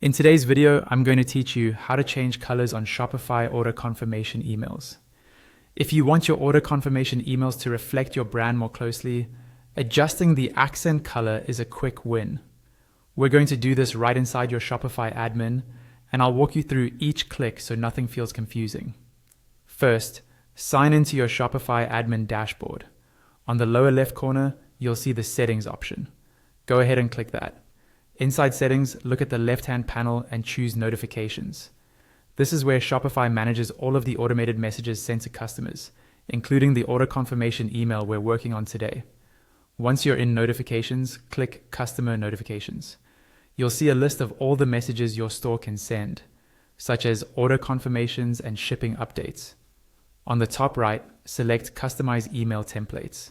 In today's video, I'm going to teach you how to change colors on Shopify order confirmation emails. If you want your order confirmation emails to reflect your brand more closely, adjusting the accent color is a quick win. We're going to do this right inside your Shopify admin, and I'll walk you through each click so nothing feels confusing. First, sign into your Shopify admin dashboard. On the lower left corner, you'll see the settings option. Go ahead and click that. Inside settings, look at the left-hand panel and choose notifications. This is where Shopify manages all of the automated messages sent to customers, including the order confirmation email we're working on today. Once you're in notifications, click customer notifications. You'll see a list of all the messages your store can send, such as order confirmations and shipping updates. On the top right, select customize email templates.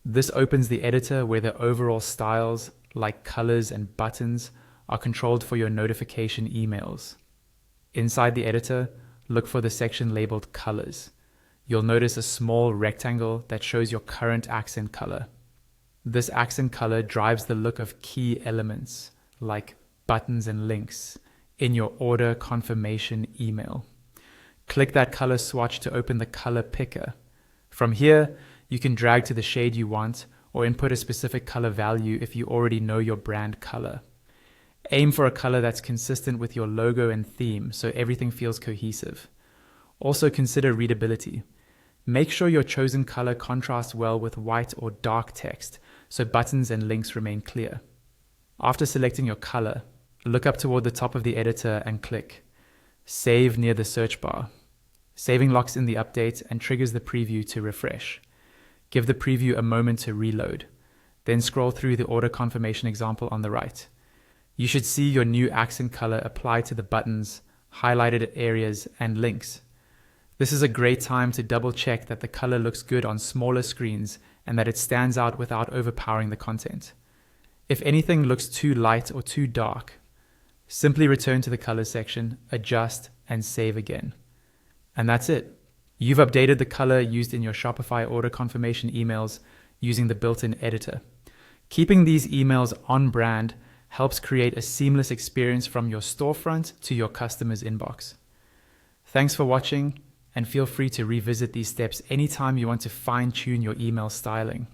This opens the editor where the overall styles, like colors and buttons, are controlled for your notification emails. Inside the editor, look for the section labeled Colors. You'll notice a small rectangle that shows your current accent color. This accent color drives the look of key elements, like buttons and links, in your order confirmation email. Click that color swatch to open the color picker. From here, you can drag to the shade you want or input a specific color value if you already know your brand color. Aim for a color that's consistent with your logo and theme so everything feels cohesive. Also consider readability. Make sure your chosen color contrasts well with white or dark text so buttons and links remain clear. After selecting your color, look up toward the top of the editor and click Save near the search bar. Saving locks in the update and triggers the preview to refresh. Give the preview a moment to reload. Then scroll through the order confirmation example on the right. You should see your new accent color apply to the buttons, highlighted areas, and links. This is a great time to double check that the color looks good on smaller screens and that it stands out without overpowering the content. If anything looks too light or too dark, simply return to the color section, adjust, and save again. And that's it. You've updated the color used in your Shopify order confirmation emails using the built-in editor. Keeping these emails on brand helps create a seamless experience from your storefront to your customer's inbox. Thanks for watching, and feel free to revisit these steps anytime you want to fine-tune your email styling.